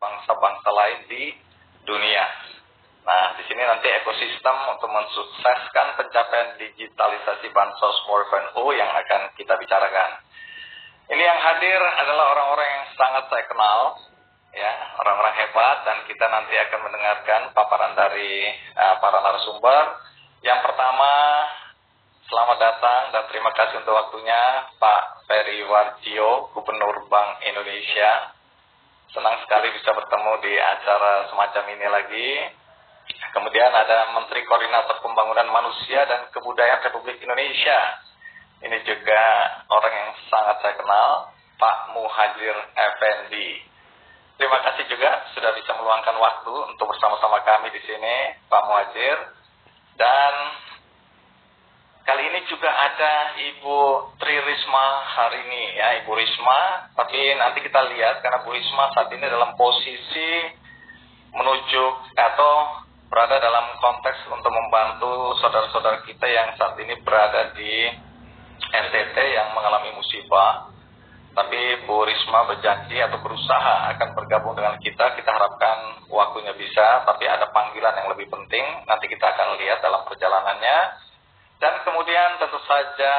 bangsa-bangsa lain di dunia. Nah, di sini nanti ekosistem untuk mensukseskan pencapaian digitalisasi Bansos 4.0 yang akan kita bicarakan. Ini yang hadir adalah orang-orang yang sangat saya kenal, ya, orang-orang hebat, dan kita nanti akan mendengarkan paparan dari para narasumber. Yang pertama, selamat datang dan terima kasih untuk waktunya Pak Peri Warjio, Gubernur Bank Indonesia. Senang sekali bisa bertemu di acara semacam ini lagi. Kemudian ada Menteri Koordinator Pembangunan Manusia dan Kebudayaan Republik Indonesia. Ini juga orang yang sangat saya kenal, Pak Muhadjir Effendi. Terima kasih juga sudah bisa meluangkan waktu untuk bersama-sama kami di sini, Pak Muhadjir. Dan kali ini juga ada Ibu Tri Risma hari ini, ya, Ibu Risma. Tapi nanti kita lihat karena Bu Risma saat ini dalam posisi menuju atau berada dalam konteks untuk membantu saudara-saudara kita yang saat ini berada di NTT yang mengalami musibah. Tapi Bu Risma berjanji atau berusaha akan bergabung dengan kita. Kita harapkan waktunya bisa, tapi ada panggilan yang lebih penting. Nanti kita akan lihat dalam perjalanannya. Dan kemudian tentu saja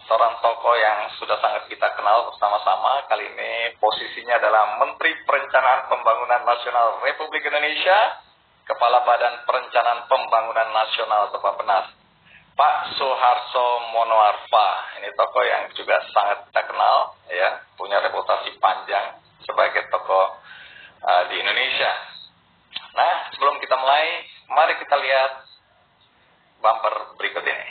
seorang tokoh yang sudah sangat kita kenal bersama-sama. Kali ini posisinya adalah Menteri Perencanaan Pembangunan Nasional Republik Indonesia, Kepala Badan Perencanaan Pembangunan Nasional atau Bappenas, Pak Soeharto Monoarfa. Ini tokoh yang juga sangat kita kenal, ya, punya reputasi panjang sebagai tokoh di Indonesia. Nah, sebelum kita mulai, mari kita lihat bumper berikut ini.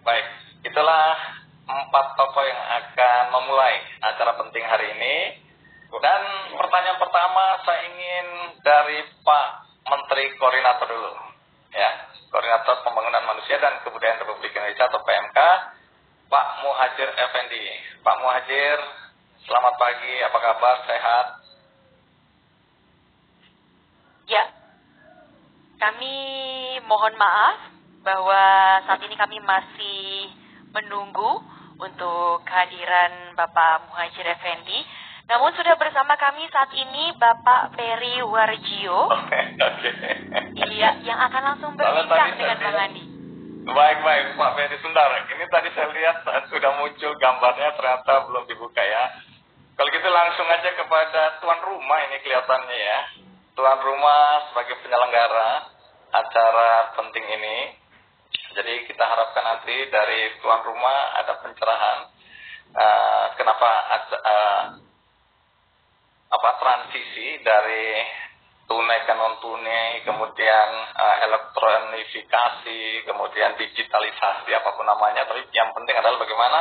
Baik, itulah 4 tokoh yang akan memulai acara penting hari ini. Dan pertanyaan pertama saya ingin dari Pak Menteri Koordinator dulu, ya, Koordinator Pembangunan Manusia dan Kebudayaan Republik Indonesia atau PMK, Pak Muhadjir Effendi. Pak Muhadjir, selamat pagi, apa kabar, sehat? Ya, kami mohon maaf bahwa saat ini kami masih menunggu untuk kehadiran Bapak Muhadjir Effendi. Namun sudah bersama kami saat ini Bapak Peri Warjio. Oke. Iya, yang akan langsung berbincang dengan Bang Andi. Baik, Pak Peri, sebentar. Ini tadi saya lihat sudah muncul gambarnya, ternyata belum dibuka ya. Kalau gitu langsung aja kepada tuan rumah ini kelihatannya ya. Tuan rumah sebagai penyelenggara acara penting ini. Jadi kita harapkan nanti dari tuan rumah ada pencerahan kenapa transisi dari tunai ke non tunai, kemudian elektronifikasi, kemudian digitalisasi apapun namanya. Tapi yang penting adalah bagaimana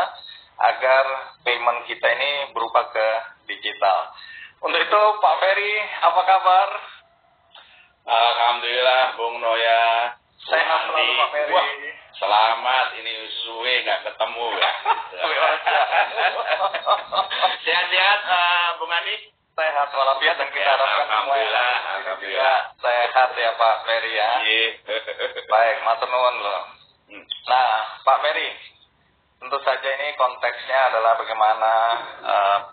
agar payment kita ini berubah ke digital. Untuk itu Pak Peri, apa kabar? Alhamdulillah Bung Noya. Sehat selalu Pak Peri. Wah, selamat, ini suwe nggak ketemu ya. Sehat-sehat Bung Andi. Sehat walafiat dan kita harapkan Alhamdulillah, juga sehat ya Pak Peri ya. Baik, matur nuwun loh. Nah, Pak Peri, tentu saja ini konteksnya adalah bagaimana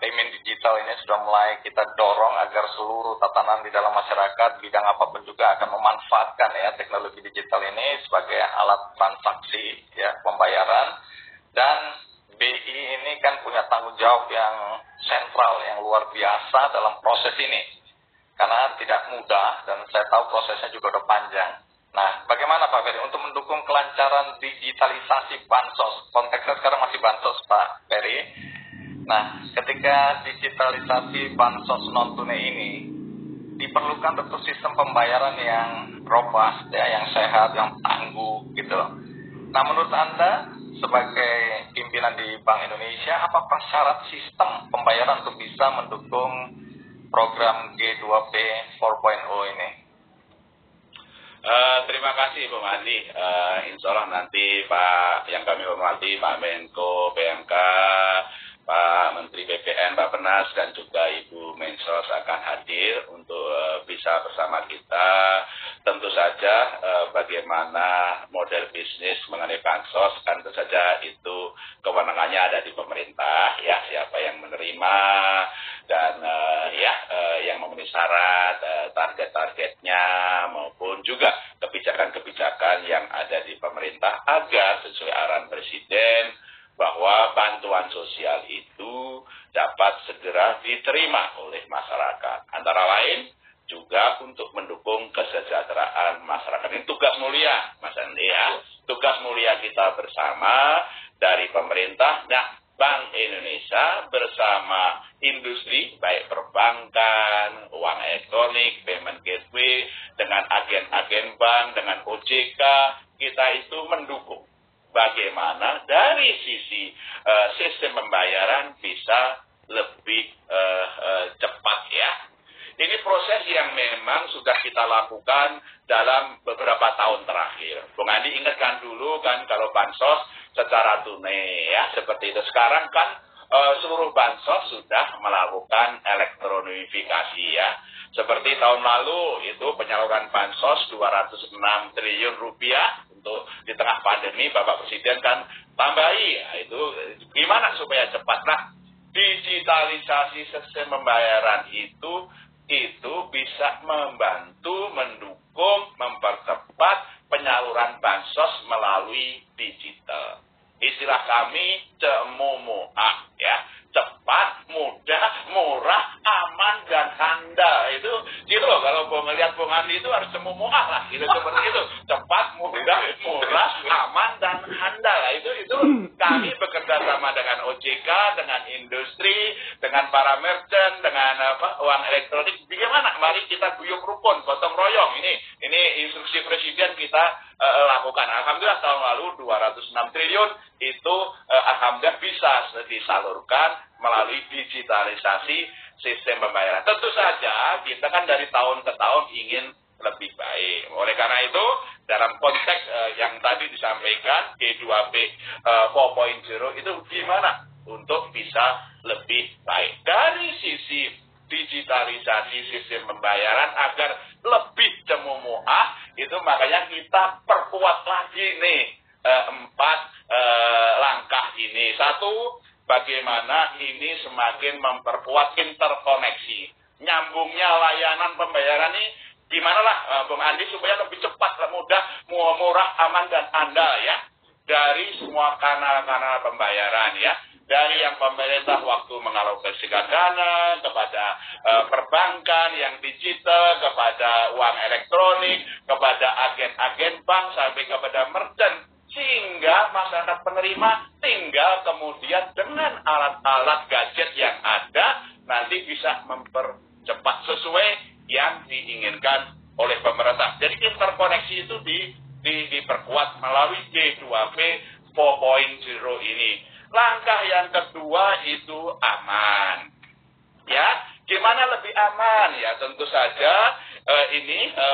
payment digital ini sudah mulai kita dorong agar seluruh tatanan di dalam masyarakat bidang apapun juga akan memanfaatkan ya teknologi digital ini sebagai alat transaksi ya pembayaran. Dan BI ini kan punya tanggung jawab yang sentral, yang luar biasa dalam proses ini. Karena tidak mudah dan saya tahu prosesnya juga udah panjang. Nah, bagaimana Pak Peri untuk mendukung kelancaran digitalisasi Bansos? Konteksnya sekarang masih Bansos Pak Peri. Nah, ketika digitalisasi Bansos non-tunai ini, diperlukan tentu sistem pembayaran yang robust, ya, yang sehat, yang tangguh gitu. Nah, menurut Anda sebagai pimpinan di Bank Indonesia, apakah syarat sistem pembayaran untuk bisa mendukung program G2P 4.0 ini? Terima kasih Bung Andi. Insya Allah nanti Pak yang kami hormati Pak Menko PMK Pak Menteri BPN, Pak Penas, dan juga Ibu Mensos akan hadir untuk bisa bersama kita. Tentu saja bagaimana model bisnis mengenai bansos, tentu saja itu kewenangannya ada di pemerintah, ya, siapa yang menerima dan yang memenuhi syarat, target-targetnya maupun juga kebijakan-kebijakan yang ada di pemerintah agar sesuai arahan Presiden bahwa bantuan sosial itu dapat segera diterima oleh masyarakat. Antara lain juga untuk mendukung kesejahteraan masyarakat. Ini tugas mulia, Mas Andi, ya. Tugas mulia kita bersama dari pemerintah. Nah, Bank Indonesia bersama industri, baik perbankan, uang elektronik, payment gateway, dengan agen-agen bank, dengan OJK, kita itu mendukung bagaimana dari sisi sistem pembayaran bisa lebih cepat, ya. Ini proses yang memang sudah kita lakukan dalam beberapa tahun terakhir. Bung Andi ingatkan dulu kan kalau bansos secara tunai, ya, seperti itu. Sekarang kan seluruh bansos sudah melakukan elektronifikasi, ya. Seperti tahun lalu itu penyaluran bansos 206 triliun rupiah untuk di tengah pandemi. Bapak Presiden kan tambahi, ya, itu gimana supaya cepat. Nah, digitalisasi sistem pembayaran itu bisa membantu, mendukung, mempercepat penyaluran bansos melalui digital. Istilah kami CEMUMUA, ya. Cepat, mudah, murah, aman, dan handal. Itu gitu loh, kalau mau ngelihat Bung Andi itu harus CEMUMUA lah, gitu, seperti itu. Cepat, mudah, murah, aman, dan handal. Itu kami bekerja sama dengan OJK, dengan industri, dengan para merchant, dengan uang elektronik. Bagaimana? Mari kita guyup rukun, gotong royong. Ini instruksi Presiden kita lakukan. Alhamdulillah tahun lalu 206 triliun itu alhamdulillah bisa disalurkan melalui digitalisasi sistem pembayaran. Tentu saja kita kan dari tahun ke tahun ingin lebih baik. Oleh karena itu dalam konteks yang tadi disampaikan G2P 4.0 itu gimana untuk bisa lebih baik dari sisi digitalisasi sistem pembayaran agar lebih CEMUMUA. Itu makanya kita perkuat lagi nih 4 langkah ini. Satu, bagaimana ini semakin memperkuat interkoneksi, nyambungnya layanan pembayaran ini gimana lah Bung Andi supaya lebih cepat, mudah, murah, aman, dan andal, ya, dari semua kanal-kanal pembayaran, ya. Dari yang pemerintah waktu mengalokasikan dana kepada perbankan yang digital, kepada uang elektronik, kepada agen-agen bank, sampai kepada merchant, sehingga masyarakat penerima tinggal kemudian dengan alat-alat gadget yang ada nanti bisa mempercepat sesuai yang diinginkan oleh pemerintah. Jadi interkoneksi itu diperkuat melalui G2P 4.0 ini. Langkah yang kedua itu aman. Ya, gimana lebih aman? Ya, tentu saja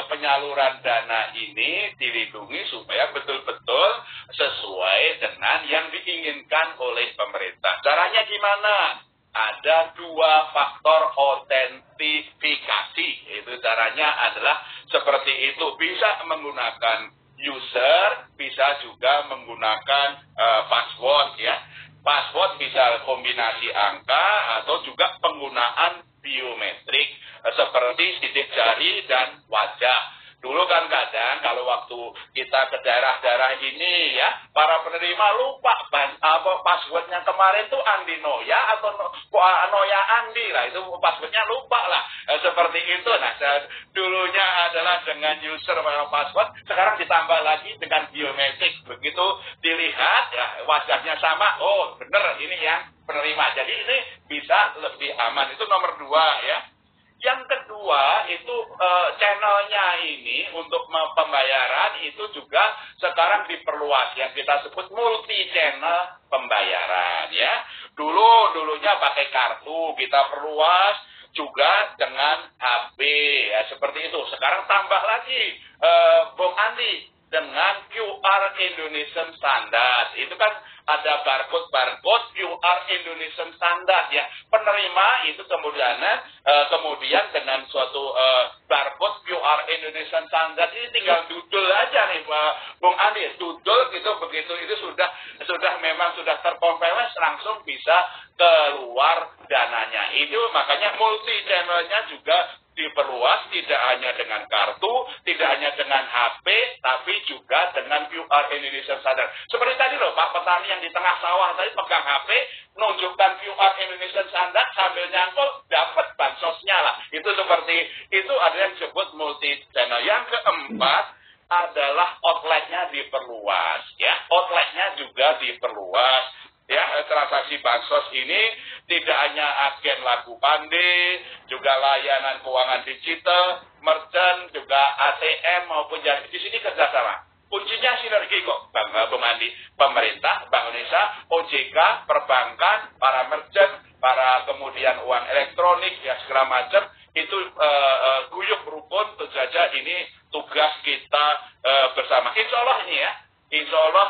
penyaluran dana ini dilindungi supaya betul-betul sesuai dengan yang diinginkan oleh pemerintah. Caranya gimana? Ada 2 faktor autentifikasi. Itu caranya adalah seperti itu. Bisa menggunakan user, bisa juga menggunakan password, ya. Password bisa kombinasi angka atau juga penggunaan biometrik seperti sidik jari dan wajah. Dulu kan kadang kalau waktu kita ke daerah-daerah ini, ya, para penerima lupa passwordnya kemarin tuh Andi Noya atau Noya Andi lah, itu passwordnya lupa lah, seperti itu. Nah, dulunya adalah dengan user password, sekarang ditambah lagi dengan biometrik. Begitu dilihat, ya, wajahnya sama, oh bener ini yang penerima. Jadi ini bisa lebih aman. Itu nomor 2, ya. Yang kedua itu channelnya ini untuk pembayaran itu juga sekarang diperluas, yang kita sebut multi channel pembayaran, ya. Dulunya pakai kartu, kita perluas juga dengan HP, ya, seperti itu. Sekarang tambah lagi Bung Andi dengan QR Indonesian Standard. Itu kan ada barcode QR Indonesian Standard ya. Penerima itu kemudian dengan suatu barcode QR Indonesian Standard ini tinggal dudul aja nih Bung Andi, dudul gitu, begitu itu sudah memang sudah terkonfirmasi langsung bisa keluar dananya. Itu makanya multi channelnya juga diperluas, tidak hanya dengan kartu, tidak hanya dengan HP, tapi juga dengan QR Indonesian Standard. Seperti tadi loh, Pak petani yang di tengah sawah tadi pegang HP, menunjukkan QR Indonesian Standard sambil nyangkul, dapat bansosnya lah. Itu seperti itu, ada yang disebut multi channel. Yang keempat adalah outletnya diperluas, ya, outletnya juga diperluas. Ya, transaksi bansos ini tidak hanya agen lagu pandai, juga layanan keuangan digital, merchant, juga ATM maupun di sini kerjasama. Kuncinya sinergi kok, Bung Andi. Pemerintah, Bank Indonesia, OJK, perbankan, para merchant, para kemudian uang elektronik, ya segala macam, itu guyup rukun, tentu saja ini tugas kita bersama. Insya Allah ini ya. Insya Allah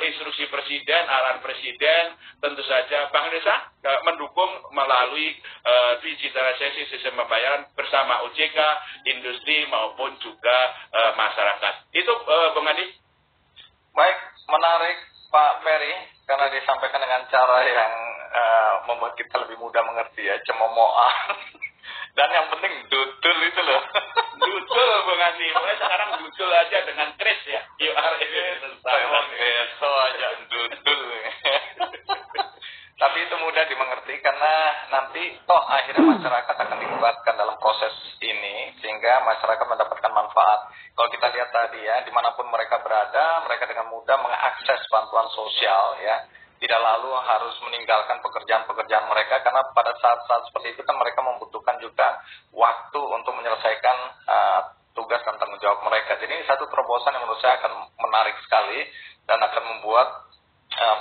instruksi Presiden, arahan Presiden, tentu saja Bank Indonesia mendukung melalui digitalisasi sistem pembayaran bersama OJK, industri maupun juga masyarakat. Itu Bung Andi. Baik, menarik Pak Ferry, karena disampaikan dengan cara yang membuat kita lebih mudah mengerti ya, cemomoan. Dan yang penting dudul itu loh. Dudul Bung Andi, mulai sekarang dudul aja dengan kris ya. QR ini beso aja dudul. Tapi itu mudah dimengerti karena nanti toh akhirnya masyarakat akan dilibatkan dalam proses ini sehingga masyarakat mendapatkan manfaat. Kalau kita lihat tadi ya, dimanapun mereka berada, mereka dengan mudah mengakses bantuan sosial ya. Tidak lalu harus meninggalkan pekerjaan-pekerjaan mereka karena pada saat-saat seperti itu kan mereka membutuhkan juga waktu untuk menyelesaikan tugas dan tanggung jawab mereka. Jadi ini satu terobosan yang menurut saya akan menarik sekali dan akan membuat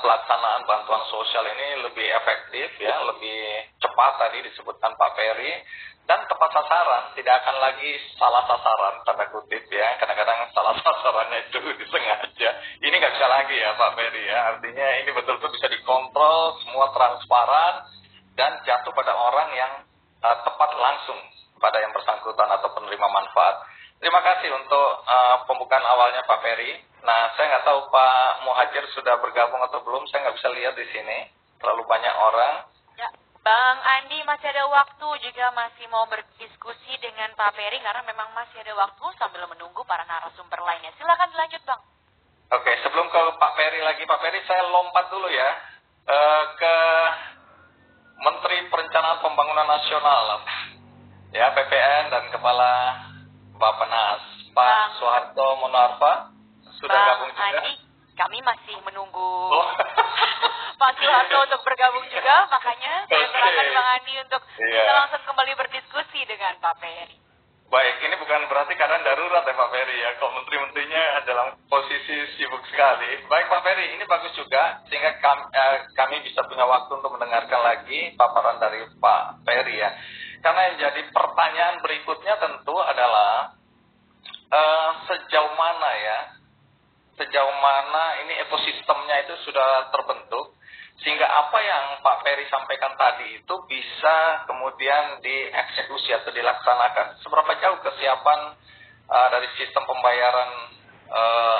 pelaksanaan bantuan sosial ini lebih efektif ya, lebih cepat tadi disebutkan Pak Ferry, dan tepat sasaran, tidak akan lagi salah sasaran tanda kutip ya. Kadang-kadang salah sasarannya itu disengaja. Ini nggak bisa lagi ya Pak Ferry ya. Artinya ini betul-betul bisa dikontrol, semua transparan dan jatuh pada orang yang tepat langsung pada yang bersangkutan atau penerima manfaat. Terima kasih untuk pembukaan awalnya Pak Ferry. Nah, saya nggak tahu Pak Muhajir sudah bergabung atau belum. Saya nggak bisa lihat di sini. Terlalu banyak orang. Ya, Bang Andi masih ada waktu juga masih mau berdiskusi dengan Pak Ferry karena memang masih ada waktu sambil menunggu para narasumber lainnya. Silakan dilanjut, Bang. Oke, sebelum ke Pak Ferry lagi, Pak Ferry saya lompat dulu ya ke Menteri Perencanaan Pembangunan Nasional, ya PPN dan Kepala Bappenas, Pak Soeharto Monarva. Sudah Bang gabung juga? Andi, kami masih menunggu Pak Soeharto untuk bergabung juga, makanya saya serahkan Bang Andi untuk bisa langsung kembali berdiskusi dengan Pak Ferry. Baik, ini bukan berarti keadaan darurat ya Pak Ferry ya, kalau menteri-menterinya dalam posisi sibuk sekali. Baik Pak Ferry, ini bagus juga, sehingga kami bisa punya waktu untuk mendengarkan lagi paparan dari Pak Ferry ya. Karena yang jadi pertanyaan berikutnya tentu adalah sejauh mana ini ekosistemnya itu sudah terbentuk sehingga apa yang Pak Ferry sampaikan tadi itu bisa kemudian dieksekusi atau dilaksanakan. Seberapa jauh kesiapan dari sistem pembayaran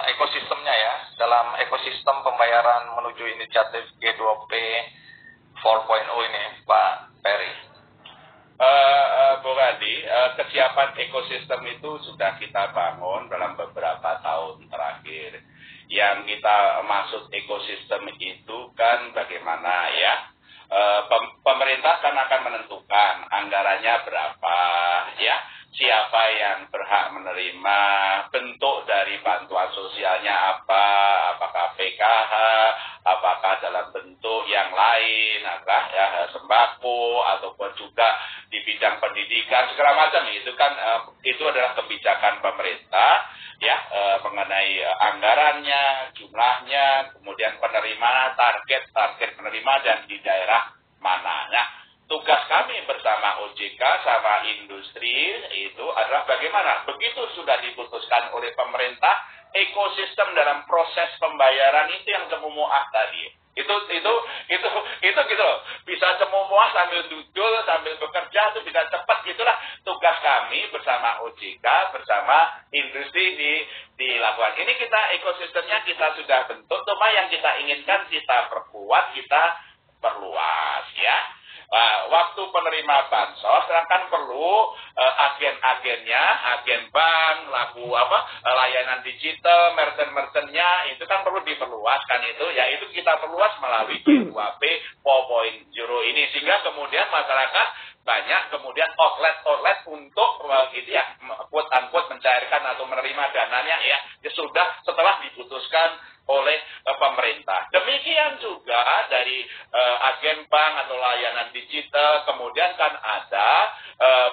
ekosistemnya ya dalam ekosistem pembayaran menuju inisiatif G20 4.0 ini Pak Ferry. Bung Andi, kesiapan ekosistem itu sudah kita bangun dalam beberapa tahun terakhir. Yang kita maksud ekosistem itu kan bagaimana ya, pemerintah kan akan menentukan anggarannya berapa ya, siapa yang berhak menerima, bentuk dari bantuan sosialnya apa, apakah PKH, apakah dalam bentuk yang lain, apakah ya, sembako, ataupun juga di bidang pendidikan, segala macam. Itu kan itu adalah kebijakan pemerintah ya, mengenai anggarannya, jumlahnya, kemudian penerima, target penerima, dan di daerah mana. Nah, tugas kami bersama OJK sama industri itu adalah bagaimana begitu sudah diputuskan oleh pemerintah ekosistem dalam proses pembayaran itu yang cemuah tadi. Itu gitu loh. Bisa cemuah sambil dudul, sambil bekerja itu bisa cepat, gitulah tugas kami bersama OJK, bersama industri dilakukan. Ini kita ekosistemnya kita sudah bentuk, cuma yang kita inginkan kita perkuat, kita perluas ya. Waktu penerima bansos kan perlu agen-agennya, agen bank, layanan digital, merchant-merchantnya itu kan perlu diperluas kan itu, ya itu kita perluas melalui G2P 4.0 ini sehingga kemudian masyarakat banyak kemudian outlet untuk gitu ya, quote-unquote mencairkan atau menerima dananya ya sudah setelah diputuskan oleh pemerintah. Demikian juga dari agen bank atau layanan digital, kemudian kan ada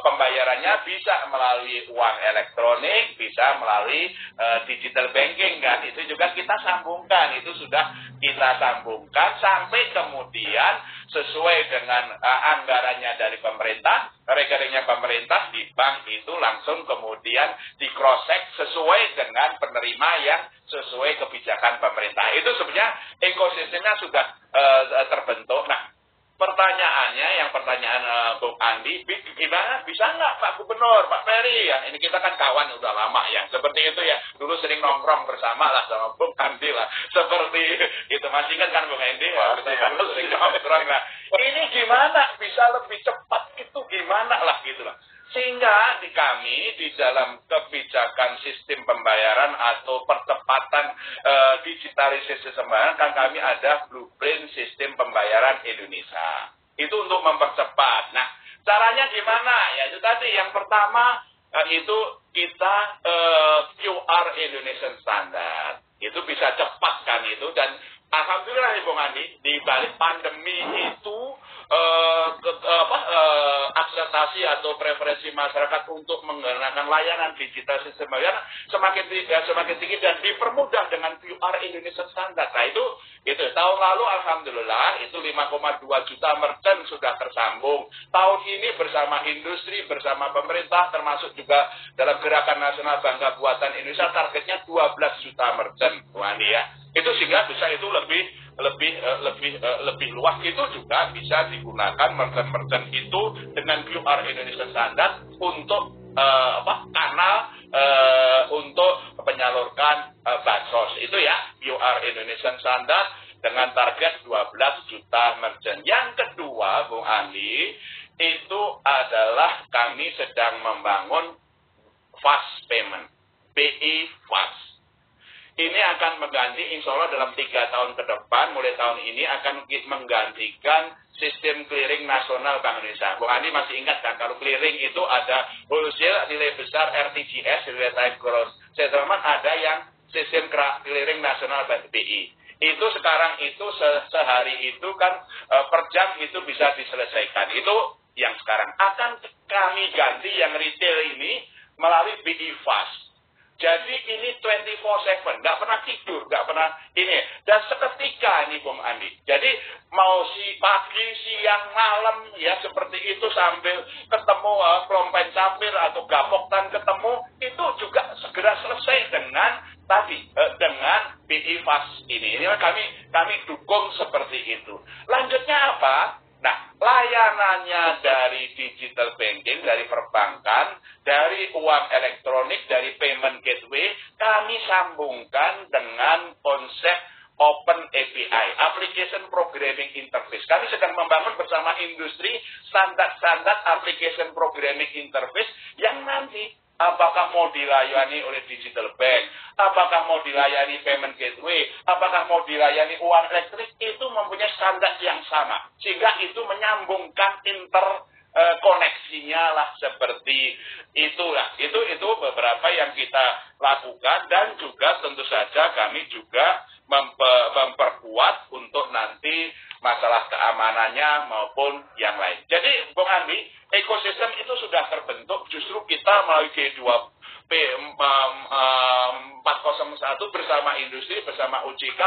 pembayarannya bisa melalui uang elektronik, bisa melalui digital banking kan, itu juga kita sambungkan, itu sudah kita sambungkan sampai kemudian sesuai dengan anggarannya dari pemerintah, rekeningnya pemerintah di bank itu langsung kemudian di cross check sesuai dengan penerima yang sesuai kebijakan pemerintah. Itu sebenarnya ekosistemnya sudah terbentuk. Nah, pertanyaannya, pertanyaan Bung Andi, gimana bisa nggak Pak Gubernur, Pak Ferry ya? Ini kita kan kawan udah lama ya, seperti itu ya. Dulu sering nongkrong bersama lah sama Bung Andi lah, seperti itu. Masih kan Bung Andi ya, kita dulu sering nongkrong lah. Ini gimana bisa lebih cepat itu gimana lah gitu lah. Sehingga di kami di dalam kebijakan sistem pembayaran atau percepatan digitalisasi pembayaran kan kami ada blueprint sistem pembayaran Indonesia. Itu untuk mempercepat. Nah, caranya gimana? Ya itu tadi yang pertama itu kita QR Indonesian Standard. Itu bisa cepat kan itu dan alhamdulillah Bung Andi di balik pandemi itu akseptasi atau preferensi masyarakat untuk menggunakan layanan digital sistem pembayaran semakin tinggi dan dipermudah dengan QR Indonesia Standard. Nah itu tahun lalu alhamdulillah itu 5,2 juta merchant sudah tersambung. Tahun ini bersama industri, bersama pemerintah termasuk juga dalam gerakan nasional bangga buatan Indonesia targetnya 12 juta merchant. Wah, ya. Itu sehingga bisa itu lebih luas, itu juga bisa digunakan merchant-merchant itu dengan QR Indonesia Standard untuk kanal untuk menyalurkan bansos itu ya, QR Indonesia Standard dengan target 12 juta merchant. Yang kedua Bung Andi, itu adalah kami sedang membangun fast payment, BI Fast. Ini akan mengganti, insya Allah dalam 3 tahun ke depan, mulai tahun ini akan menggantikan sistem clearing nasional Bank Indonesia. Bung Andi masih ingat kan, kalau clearing itu ada wholesale nilai besar RTGS, Real-Time Gross Settlement, ada yang sistem clearing nasional BI. Itu sekarang itu sehari itu kan per jam itu bisa diselesaikan. Itu yang sekarang akan kami ganti yang retail ini melalui BI Fast. Jadi ini 24/7, nggak pernah tidur, nggak pernah ini. Dan seketika ini Bung Andi. Jadi mau pagi, siang, malam, ya seperti itu sambil ketemu Klompen Capir atau Gapoktan ketemu, itu juga segera selesai dengan dengan BI Fast ini. Ini kami dukung seperti itu. Lanjutnya apa? Nah, layanannya dari digital banking, dari perbankan, dari uang elektronik, dari payment gateway, kami sambungkan dengan konsep Open API, Application Programming Interface. Kami sedang membangun bersama industri standar-standar Application Programming Interface yang nanti apakah mau dilayani oleh digital bank, apakah mau dilayani payment gateway, apakah mau dilayani uang elektrik, itu mempunyai standar yang sama. Sehingga itu menyambungkan koneksinya lah seperti itulah. Itu beberapa yang kita lakukan dan juga tentu saja kami juga memperkuat untuk nanti masalah keamanannya maupun yang lain. Jadi Bung Andi, ekosistem itu sudah terbentuk, justru kita melalui G2P 401 bersama industri, bersama OJK,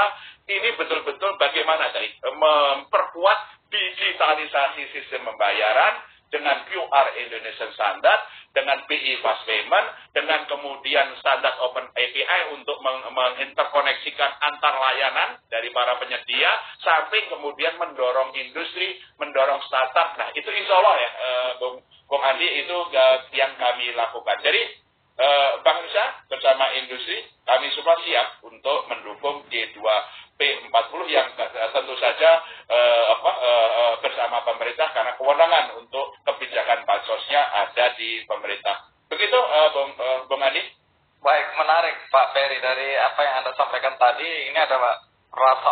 ini betul-betul bagaimana tadi memperkuat digitalisasi sistem pembayaran, dengan QR Indonesian Standard, dengan BI Fast Payment, dengan kemudian standar Open API untuk menginterkoneksikan antar layanan dari para penyedia, sampai kemudian mendorong industri, mendorong startup. Nah, itu insya Allah ya, Bung Andi, itu yang kami lakukan. Jadi, Bank Indonesia bersama industri, kami semua siap untuk mendukung G2P40 yang tentu saja bersama pemerintah, karena kewenangan untuk kebijakan bansosnya ada di pemerintah. Begitu, Bung Andi. Baik, menarik Pak Peri, dari apa yang Anda sampaikan tadi. Ini ada rasa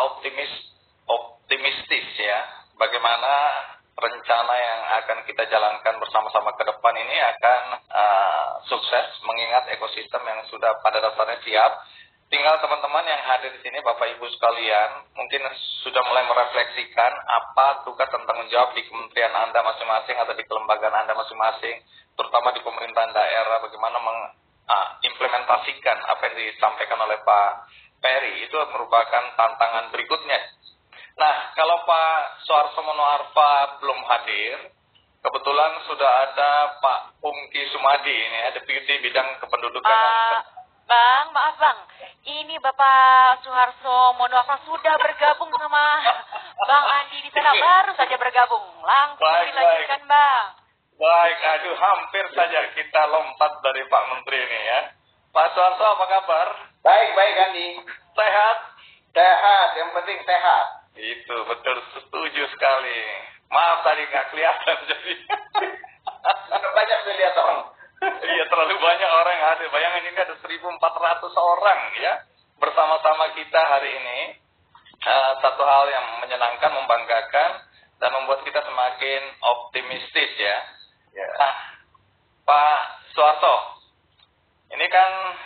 optimistis ya, bagaimana rencana yang akan kita jalankan bersama-sama ke depan ini akan sukses, mengingat ekosistem yang sudah pada dasarnya siap. Tinggal teman-teman yang hadir di sini, Bapak Ibu sekalian, mungkin sudah mulai merefleksikan apa tugas dan tanggung jawab di kementerian Anda masing-masing atau di kelembagaan Anda masing-masing, terutama di pemerintahan daerah, bagaimana mengimplementasikan apa yang disampaikan oleh Pak Peri. Itu merupakan tantangan berikutnya. Nah, kalau Pak Suharto Monoarfa belum hadir, kebetulan sudah ada Pak Pungki Sumadi, ini Deputi Bidang Kependudukan. Bang, maaf Bang, ini Bapak Suharto Monoarfa sudah bergabung sama Bang Andi di sana, baru saja bergabung. Langsung dilanjutkan Bang. Baik, aduh hampir saja kita lompat dari Pak Menteri ini ya. Pak Suharto, apa kabar? Baik Andi. Sehat? Sehat, yang penting sehat. Itu, betul, setuju sekali. Maaf tadi nggak kelihatan jadi. Banyak saya lihat orang. Iya, terlalu banyak orang yang hadir. Bayangin ini ada 1.400 orang ya bersama-sama kita hari ini. Satu hal yang menyenangkan, membanggakan, dan membuat kita semakin optimistis ya. Nah, Pak Suharto, ini kan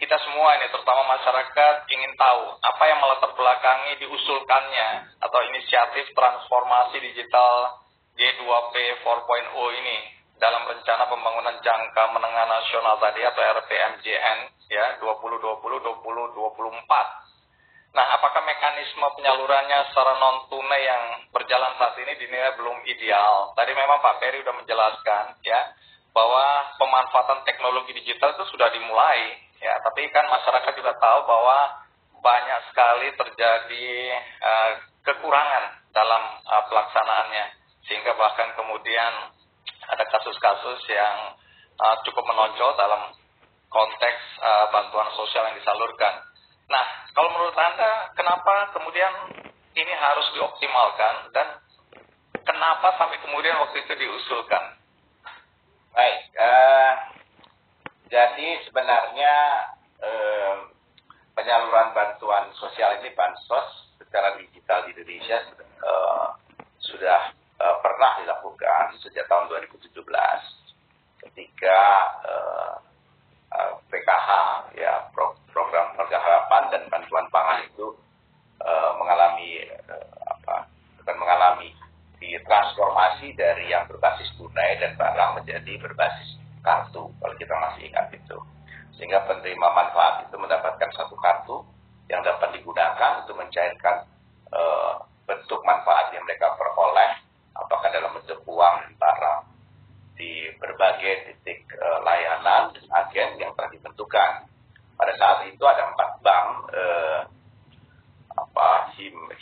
kita semua ini, terutama masyarakat, ingin tahu apa yang melatar belakangi diusulkannya atau inisiatif transformasi digital G2P 4.0 ini dalam rencana pembangunan jangka menengah nasional tadi atau RPMJN ya 2020-2024. Nah, apakah mekanisme penyalurannya secara non tunai yang berjalan saat ini dinilai belum ideal? Tadi memang Pak Peri sudah menjelaskan ya bahwa pemanfaatan teknologi digital itu sudah dimulai ya, tapi kan masyarakat juga tahu bahwa banyak sekali terjadi kekurangan dalam pelaksanaannya, sehingga bahkan kemudian ada kasus-kasus yang cukup menonjol dalam konteks bantuan sosial yang disalurkan. Nah, kalau menurut Anda, kenapa kemudian ini harus dioptimalkan dan kenapa sampai kemudian waktu itu diusulkan? Baik, jadi sebenarnya penyaluran bantuan sosial ini, bansos secara digital di Indonesia sudah pernah dilakukan sejak tahun 2017 ketika PKH ya program keluarga harapan dan bantuan pangan itu mengalami transformasi dari yang berbasis tunai dan barang menjadi berbasis kartu, kalau kita masih ingat itu, sehingga penerima manfaat itu mendapatkan satu kartu yang dapat digunakan untuk mencairkan bentuk manfaat yang mereka peroleh, apakah dalam bentuk uang dan barang, di berbagai titik layanan dan agen yang telah ditentukan. Pada saat itu ada 4 bank,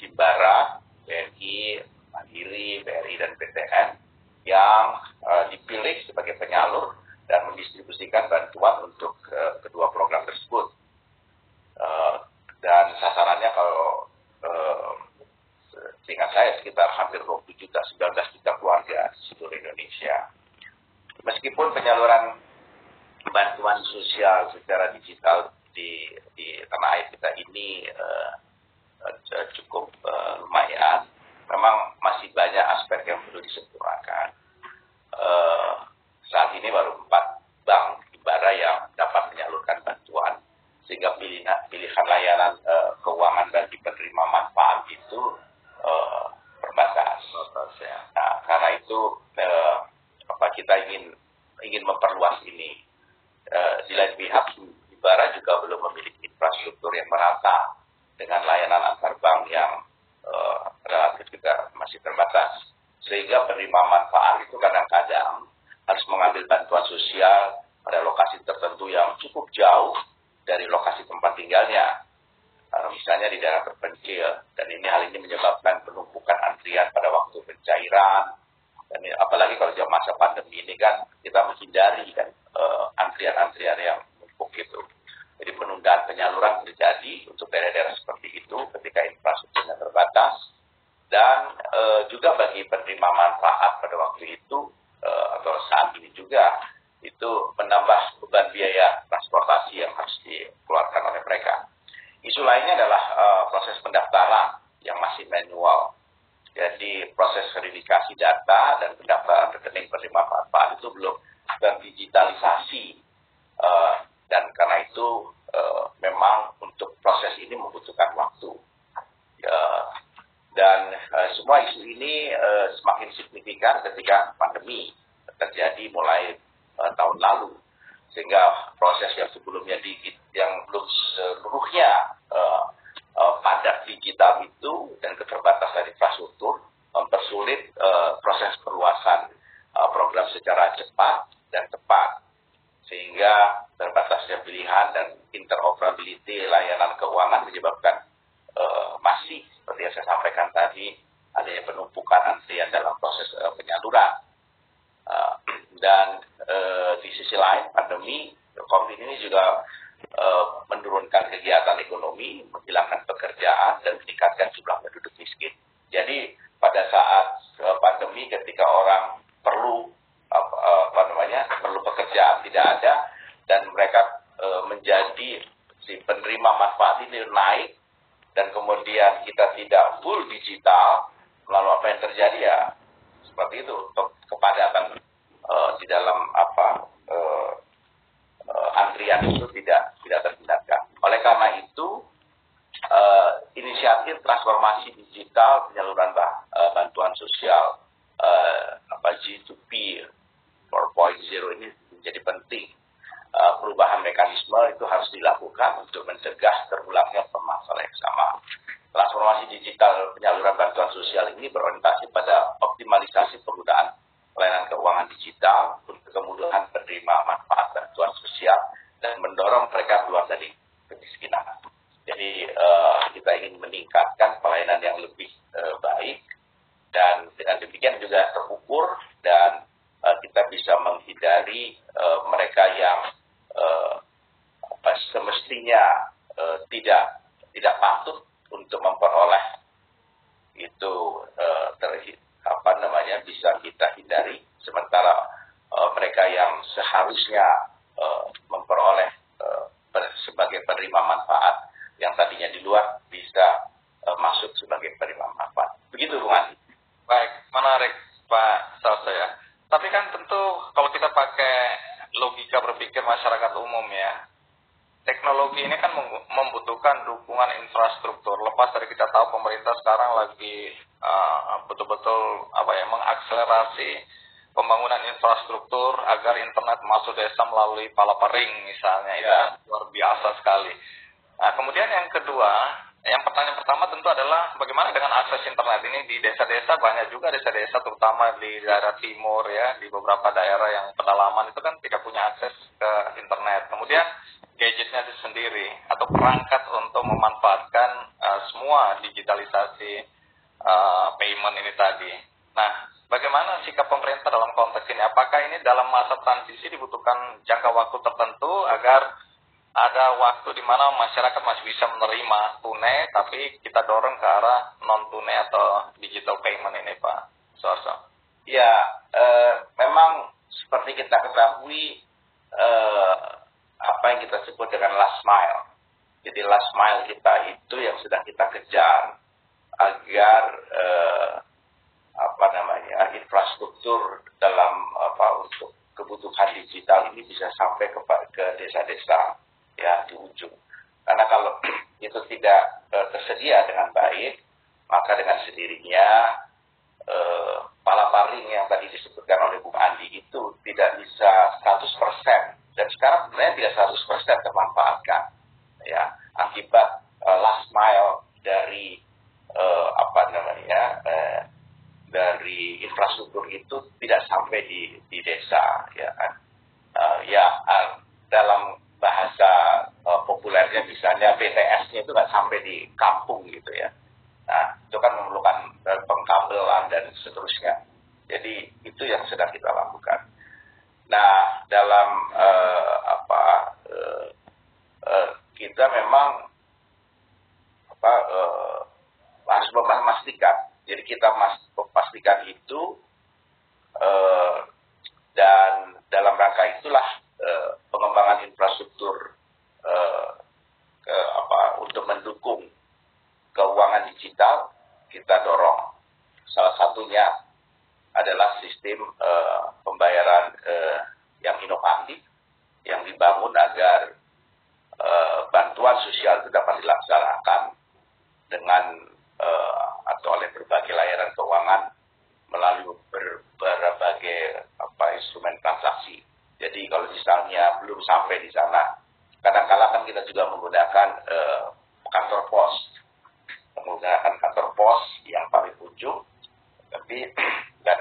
Himbara, BNI, Mandiri, BRI, dan BTN yang dipilih sebagai penyalur dan mendistribusikan bantuan untuk kedua program tersebut. Dan sasarannya kalau seingat saya sekitar hampir 20 juta, 19 juta keluarga di seluruh Indonesia. Meskipun penyaluran bantuan sosial secara digital di tanah air kita ini cukup lumayan, memang masih banyak aspek yang perlu disempurnakan. Saat ini baru 4 bank Himbara yang dapat menyalurkan bantuan, sehingga pilihan layanan keuangan bagi penerima manfaat itu terbatas. Nah, karena itu kita ingin memperluas ini. Di lain pihak, Himbara juga belum memiliki infrastruktur yang merata dengan layanan antar bank yang relatif juga masih terbatas. sehingga penerima manfaat itu kadang-kadang harus mengambil bantuan sosial pada lokasi tertentu yang cukup jauh dari lokasi tempat tinggalnya, misalnya di daerah terpencil, dan hal ini menyebabkan penumpukan antrian pada waktu pencairan, dan apalagi kalau jam masa pandemi ini kan kita menghindari kan antrian-antrian yang menumpuk itu. Jadi penundaan penyaluran terjadi untuk daerah-daerah seperti itu ketika infrastrukturnya terbatas, dan juga bagi penerima manfaat pada waktu itu atau saat ini juga itu menambah beban biaya transportasi yang harus dikeluarkan oleh mereka. Isu lainnya adalah proses pendaftaran yang masih manual. Jadi proses verifikasi data dan pendaftaran rekening penerima manfaat itu belum terdigitalisasi, dan karena itu memang untuk proses ini membutuhkan waktu. Dan semua isu ini semakin signifikan ketika pandemi terjadi mulai tahun lalu, sehingga proses yang sebelumnya yang belum seluruhnya padat digital itu dan keterbatasan infrastruktur mempersulit proses perluasan program secara cepat dan tepat, sehingga terbatasnya pilihan dan interoperability layanan keuangan menyebabkan masih seperti yang saya sampaikan tadi adanya penumpukan antrian dalam proses penyaluran. Dan di sisi lain pandemi COVID ini juga menurunkan kegiatan ekonomi, menghilangkan pekerjaan dan meningkatkan jumlah penduduk miskin. Jadi pada saat pandemi ketika orang perlu perlu pekerjaan tidak ada dan mereka menjadi si penerima manfaat ini naik, dan kemudian kita tidak full digital, lalu apa yang terjadi ya seperti itu, kepadatan di dalam antrian itu tidak terhindarkan. Oleh karena itu inisiatif transformasi digital penyaluran bantuan sosial G2P 4.0 ini menjadi penting. Perubahan mekanisme itu harus dilakukan untuk mencegah terulangnya permasalahan yang sama. Transformasi digital penyaluran bantuan sosial ini berorientasi pada optimalisasi penggunaan pelayanan keuangan digital untuk kemudahan penerima manfaat bantuan sosial dan mendorong mereka keluar dari kemiskinan. Jadi kita ingin meningkatkan pelayanan yang lebih baik, dan dengan demikian juga terukur, dan kita bisa menghindari mereka yang semestinya tidak patut untuk memperoleh itu bisa kita hindari, sementara mereka yang seharusnya memperoleh sebagai penerima manfaat yang tadinya di luar bisa masuk sebagai penerima manfaat. Begitu Bung Andi. Baik, menarik Pak Salsa ya. Tapi kan tentu kalau kita pakai logika berpikir masyarakat umum ya, teknologi ini kan membutuhkan dukungan infrastruktur. Lepas dari kita tahu pemerintah sekarang lagi betul-betul mengakselerasi pembangunan infrastruktur agar internet masuk desa melalui Palaparing misalnya, itu luar biasa sekali. Nah, kemudian yang kedua, yang pertanyaan pertama tentu adalah bagaimana dengan akses internet ini di desa-desa. Banyak juga desa-desa terutama di daerah timur ya, di beberapa daerah yang pedalaman itu kan tidak punya akses ke internet. Kemudian gadgetnya itu sendiri atau perangkat untuk memanfaatkan semua digitalisasi payment ini tadi. Nah, bagaimana sikap pemerintah dalam konteks ini? Apakah ini dalam masa transisi dibutuhkan jangka waktu tertentu agar ada waktu di mana masyarakat masih bisa menerima tunai, tapi kita dorong ke arah non-tunai atau digital payment ini, Pak Suarso? Ya, memang seperti kita ketahui, apa yang kita sebut dengan last mile. Jadi last mile kita itu yang sedang kita kejar agar infrastruktur dalam untuk kebutuhan digital ini bisa sampai ke desa-desa ya di ujung. Karena kalau itu tidak tersedia dengan baik, maka dengan sendirinya Palaparing yang tadi disebutkan oleh Bung Andi itu tidak bisa 100%, dan sekarang sebenarnya tidak 100% termanfaatkan ya, akibat last mile dari dari infrastruktur di kampung gitu ya. Nah, itu kan memerlukan pengkabelan dan seterusnya. Jadi itu yang sedang kita lakukan. Nah, dalam kita memang harus memastikan. Jadi kita memastikan itu dan dalam rangka itulah pengembangan infrastruktur untuk mendukung keuangan digital kita dorong. Salah satunya adalah sistem pembayaran yang inovatif yang dibangun agar bantuan sosial itu dapat dilaksanakan dengan atau oleh berbagai layanan keuangan melalui berbagai instrumen transaksi. Jadi kalau misalnya belum sampai di sana, kadang-kala kan kita juga menggunakan kantor pos, yang paling ujung, dan